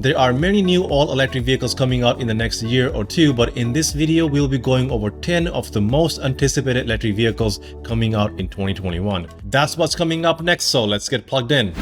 There are many new all-electric vehicles coming out in the next year or two, but in this video we'll be going over 10 of the most anticipated electric vehicles coming out in 2021. That's what's coming up next, so let's get plugged in.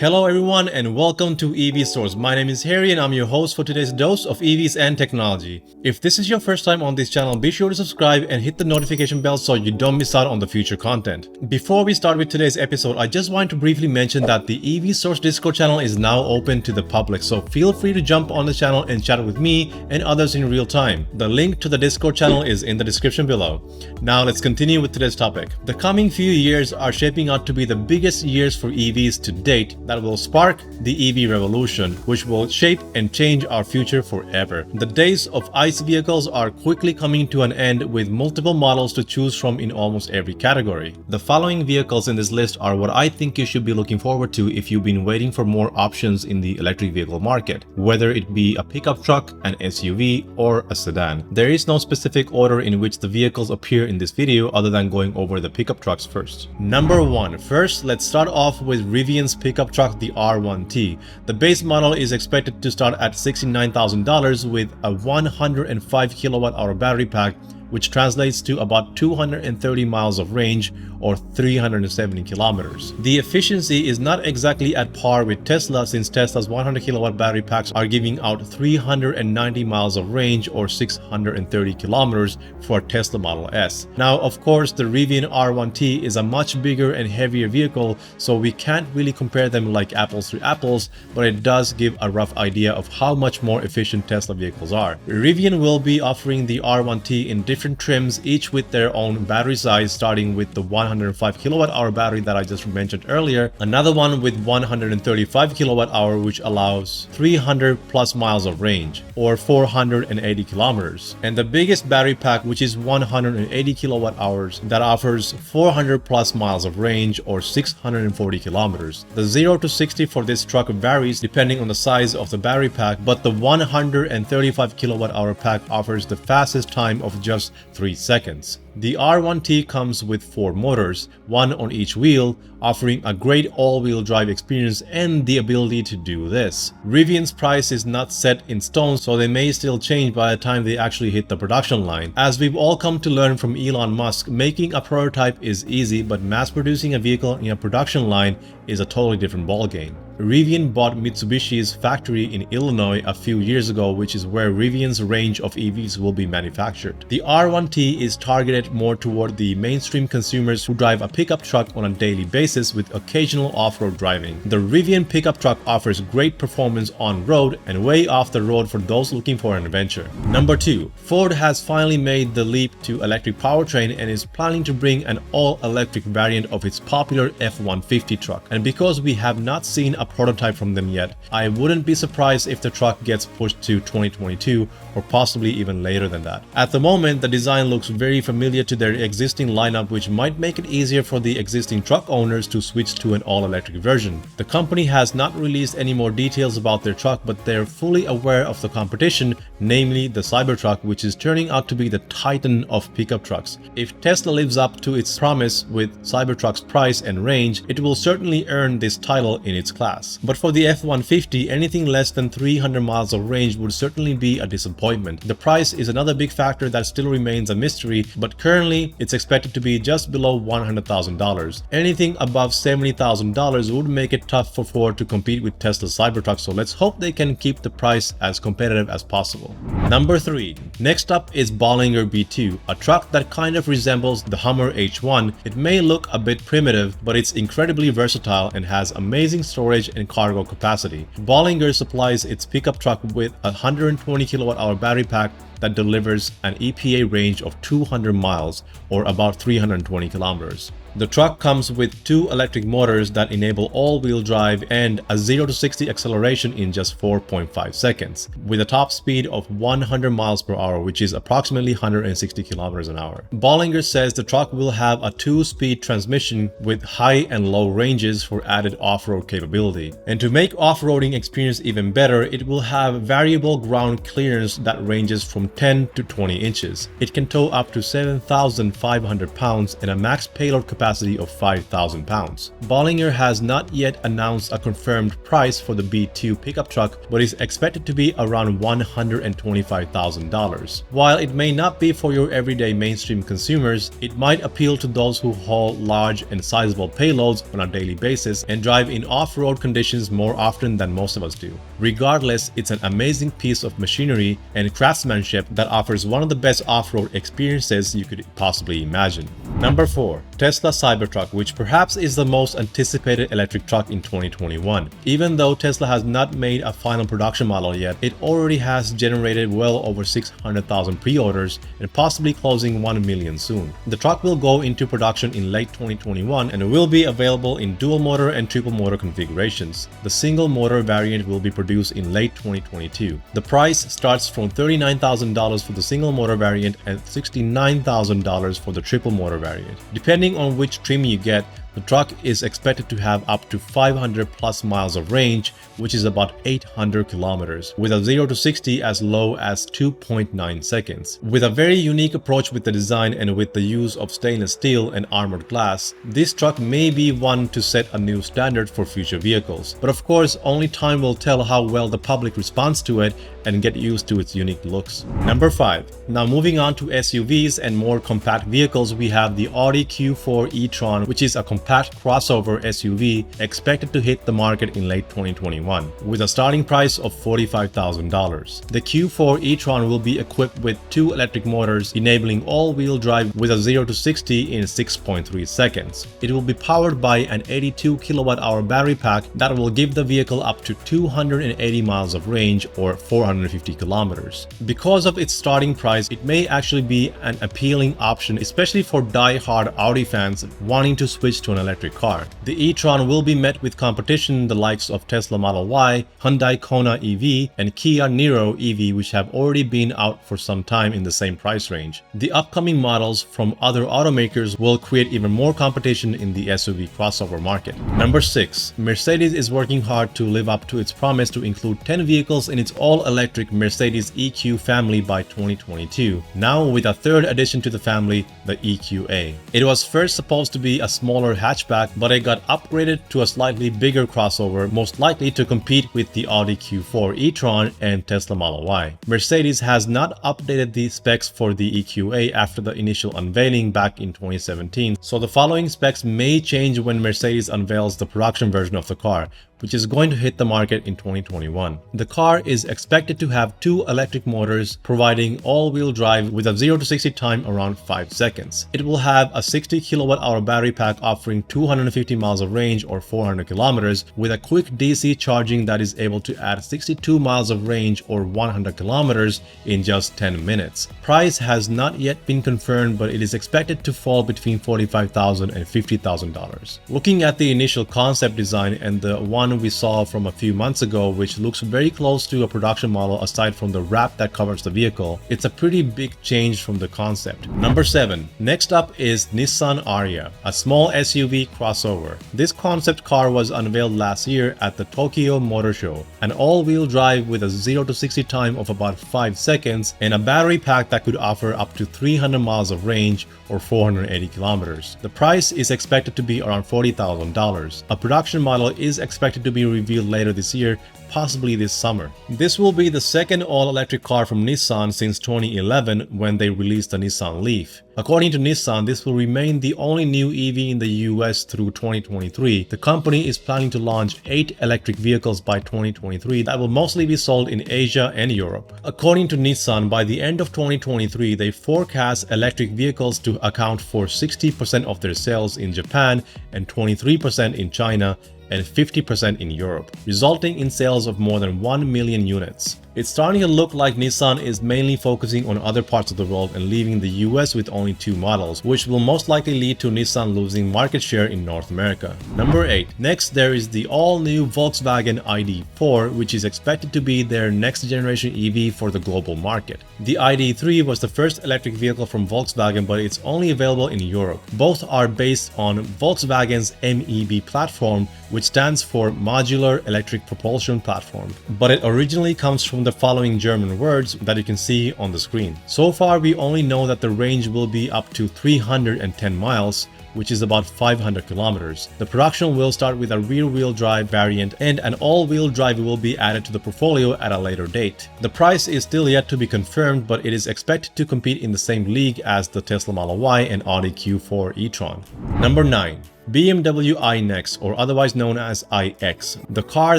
Hello everyone and welcome to EV Source. My name is Harry and I'm your host for today's dose of EVs and technology. If this is your first time on this channel, be sure to subscribe and hit the notification bell so you don't miss out on the future content. Before we start with today's episode, I just want to briefly mention that the EV Source Discord channel is now open to the public, so feel free to jump on the channel and chat with me and others in real time. The link to the Discord channel is in the description below. Now let's continue with today's topic. The coming few years are shaping out to be the biggest years for EVs to date that will spark the EV revolution, which will shape and change our future forever. The days of ICE vehicles are quickly coming to an end with multiple models to choose from in almost every category. The following vehicles in this list are what I think you should be looking forward to if you've been waiting for more options in the electric vehicle market, whether it be a pickup truck, an SUV, or a sedan. There is no specific order in which the vehicles appear in this video other than going over the pickup trucks first. Number 1. First, let's start off with Rivian's pickup truck, the R1T. The base model is expected to start at $69,000 with a 105 kilowatt-hour battery pack, which translates to about 230 miles of range or 370 kilometers. The efficiency is not exactly at par with Tesla, since Tesla's 100 kilowatt battery packs are giving out 390 miles of range or 630 kilometers for a Tesla Model S. Now, of course, the Rivian R1T is a much bigger and heavier vehicle, so we can't really compare them like apples to apples, but it does give a rough idea of how much more efficient Tesla vehicles are. Rivian will be offering the R1T in different trims, each with their own battery size, starting with the 105 kilowatt-hour battery that I just mentioned earlier, another one with 135 kilowatt-hour, which allows 300 plus miles of range or 480 kilometers, and the biggest battery pack, which is 180 kilowatt-hours, that offers 400 plus miles of range or 640 kilometers. The 0 to 60 for this truck varies depending on the size of the battery pack, but the 135 kilowatt-hour pack offers the fastest time of just 3 seconds. The R1T comes with 4 motors, one on each wheel, offering a great all-wheel drive experience and the ability to do this. Rivian's price is not set in stone, so they may still change by the time they actually hit the production line. As we've all come to learn from Elon Musk, making a prototype is easy, but mass-producing a vehicle in a production line is a totally different ballgame. Rivian bought Mitsubishi's factory in Illinois a few years ago, which is where Rivian's range of EVs will be manufactured. The R1T is targeted more toward the mainstream consumers who drive a pickup truck on a daily basis with occasional off-road driving. The Rivian pickup truck offers great performance on road and way off the road for those looking for an adventure. Number 2. Ford has finally made the leap to electric powertrain and is planning to bring an all-electric variant of its popular F-150 truck. And because we have not seen a prototype from them yet, I wouldn't be surprised if the truck gets pushed to 2022 or possibly even later than that. At the moment, the design looks very familiar to their existing lineup, which might make it easier for the existing truck owners to switch to an all-electric version. The company has not released any more details about their truck, but they're fully aware of the competition, namely the Cybertruck, which is turning out to be the titan of pickup trucks. If Tesla lives up to its promise with Cybertruck's price and range, it will certainly earn this title in its class. But for the F-150, anything less than 300 miles of range would certainly be a disappointment. The price is another big factor that still remains a mystery, but currently it's expected to be just below $100,000. Anything above $70,000 would make it tough for Ford to compete with Tesla's Cybertruck, so let's hope they can keep the price as competitive as possible. Number 3. Next up is Bollinger B2, a truck that kind of resembles the Hummer H1. It may look a bit primitive, but it's incredibly versatile and has amazing storage and cargo capacity. Bollinger supplies its pickup truck with a 120 kilowatt-hour battery pack that delivers an EPA range of 200 miles or about 320 kilometers. The truck comes with 2 electric motors that enable all-wheel drive and a 0 to 60 acceleration in just 4.5 seconds, with a top speed of 100 miles per hour, which is approximately 160 kilometers an hour. Bollinger says the truck will have a 2-speed transmission with high and low ranges for added off-road capability. And to make off-roading experience even better, it will have variable ground clearance that ranges from 10 to 20 inches. It can tow up to 7,500 pounds and a max payload capacity of 5,000 pounds. Bollinger has not yet announced a confirmed price for the B2 pickup truck, but is expected to be around $125,000. While it may not be for your everyday mainstream consumers, it might appeal to those who haul large and sizable payloads on a daily basis and drive in off-road conditions more often than most of us do. Regardless, it's an amazing piece of machinery and craftsmanship that offers one of the best off-road experiences you could possibly imagine. Number 4. Tesla Cybertruck, which perhaps is the most anticipated electric truck in 2021. Even though Tesla has not made a final production model yet, it already has generated well over 600,000 pre-orders and possibly closing 1 million soon. The truck will go into production in late 2021 and will be available in dual motor and triple motor configurations. The single motor variant will be produced in late 2022. The price starts from $39,000 for the single motor variant and $69,000 for the triple motor variant. Depending on which trim you get, the truck is expected to have up to 500 plus miles of range, which is about 800 kilometers, with a 0 to 60 as low as 2.9 seconds. With a very unique approach with the design and with the use of stainless steel and armored glass, this truck may be one to set a new standard for future vehicles. But of course, only time will tell how well the public responds to it and get used to its unique looks. Number 5. Now moving on to SUVs and more compact vehicles, we have the Audi Q4 e-tron, which is a compact crossover SUV expected to hit the market in late 2021 with a starting price of $45,000. The Q4 e-tron will be equipped with 2 electric motors enabling all-wheel drive with a 0 to 60 in 6.3 seconds. It will be powered by an 82 kilowatt-hour battery pack that will give the vehicle up to 280 miles of range or 450 kilometers. Because of its starting price, it may actually be an appealing option, especially for die-hard Audi fans wanting to switch to an electric car. The e-tron will be met with competition the likes of Tesla Model Y, Hyundai Kona EV, and Kia Niro EV, which have already been out for some time in the same price range. The upcoming models from other automakers will create even more competition in the SUV crossover market. Number 6. Mercedes is working hard to live up to its promise to include 10 vehicles in its all-electric Mercedes EQ family by 2022, now with a 3rd addition to the family, the EQA. It was first supposed to be a smaller hatchback, but it got upgraded to a slightly bigger crossover, most likely to compete with the Audi Q4 e-tron and Tesla Model Y. Mercedes has not updated the specs for the EQA after the initial unveiling back in 2017, so the following specs may change when Mercedes unveils the production version of the car, which is going to hit the market in 2021. The car is expected to have 2 electric motors, providing all-wheel drive with a 0 to 60 time around 5 seconds. It will have a 60 kilowatt-hour battery pack offering 250 miles of range or 400 kilometers, with a quick DC charging that is able to add 62 miles of range or 100 kilometers in just 10 minutes. Price has not yet been confirmed, but it is expected to fall between $45,000 and $50,000. Looking at the initial concept design and the one we saw from a few months ago, which looks very close to a production model aside from the wrap that covers the vehicle, it's a pretty big change from the concept. Number 7. Next up is Nissan Ariya, a small SUV crossover. This concept car was unveiled last year at the Tokyo Motor Show. An all-wheel drive with a 0 to 60 time of about 5 seconds and a battery pack that could offer up to 300 miles of range or 480 kilometers. The price is expected to be around $40,000. A production model is expected to be revealed later this year, possibly this summer. This will be the second all-electric car from Nissan since 2011 when they released the Nissan Leaf. According to Nissan, this will remain the only new EV in the US through 2023. The company is planning to launch 8 electric vehicles by 2023 that will mostly be sold in Asia and Europe. According to Nissan, by the end of 2023, they forecast electric vehicles to account for 60% of their sales in Japan and 23% in China and 50% in Europe, resulting in sales of more than 1 million units. It's starting to look like Nissan is mainly focusing on other parts of the world and leaving the US with only 2 models, which will most likely lead to Nissan losing market share in North America. Number 8. Next, there is the all-new Volkswagen ID.4, which is expected to be their next generation EV for the global market. The ID.3 was the first electric vehicle from Volkswagen, but it's only available in Europe. Both are based on Volkswagen's MEB platform, which stands for Modular Electric Propulsion Platform. But it originally comes from the following German words that you can see on the screen. So far, we only know that the range will be up to 310 miles, which is about 500 kilometers. The production will start with a rear-wheel drive variant, and an all-wheel drive will be added to the portfolio at a later date. The price is still yet to be confirmed, but it is expected to compete in the same league as the Tesla Model Y and Audi Q4 e-tron. Number 9. BMW iNEXT, or otherwise known as iX. The car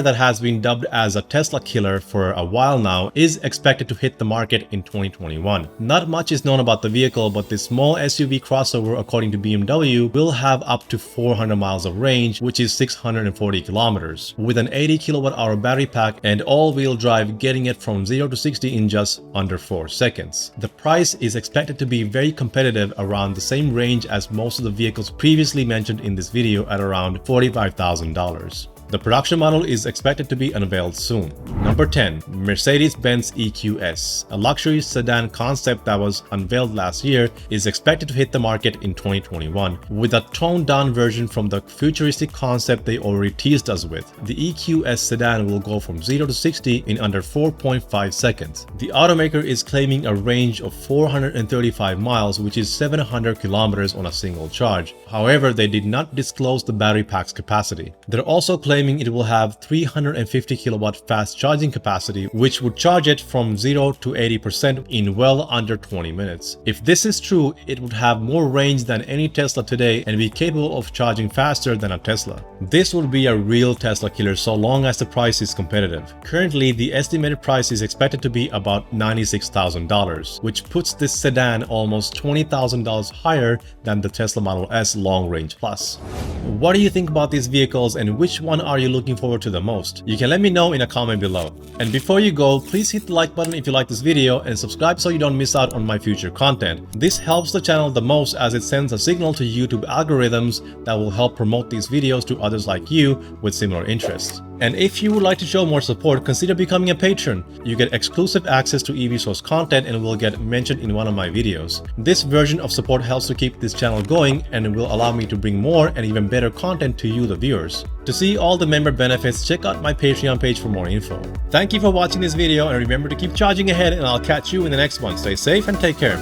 that has been dubbed as a Tesla killer for a while now is expected to hit the market in 2021. Not much is known about the vehicle, but this small SUV crossover, according to BMW, will have up to 400 miles of range, which is 640 kilometers, with an 80 kilowatt-hour battery pack and all-wheel drive, getting it from 0 to 60 in just under 4 seconds. The price is expected to be very competitive, around the same range as most of the vehicles previously mentioned in this video, at around $45,000. The production model is expected to be unveiled soon. Number 10. Mercedes-Benz EQS, a luxury sedan concept that was unveiled last year, is expected to hit the market in 2021, with a toned-down version from the futuristic concept they already teased us with. The EQS sedan will go from 0 to 60 in under 4.5 seconds. The automaker is claiming a range of 435 miles, which is 700 kilometers on a single charge. However, they did not disclose the battery pack's capacity. They're also claiming it will have 350 kilowatt fast charging capacity, which would charge it from 0 to 80% in well under 20 minutes. If this is true, it would have more range than any Tesla today and be capable of charging faster than a Tesla. This would be a real Tesla killer so long as the price is competitive. Currently, the estimated price is expected to be about $96,000, which puts this sedan almost $20,000 higher than the Tesla Model S Long Range Plus. What do you think about these vehicles, and which one are you looking forward to the most? You can let me know in a comment below. And before you go, please hit the like button if you like this video and subscribe so you don't miss out on my future content. This helps the channel the most, as it sends a signal to YouTube algorithms that will help promote these videos to others like you with similar interests. And if you would like to show more support, consider becoming a patron. You get exclusive access to EV Source content and will get mentioned in one of my videos. This version of support helps to keep this channel going and will allow me to bring more and even better content to you, the viewers. To see all the member benefits, check out my Patreon page for more info. Thank you for watching this video, and remember to keep charging ahead, and I'll catch you in the next one. Stay safe and take care.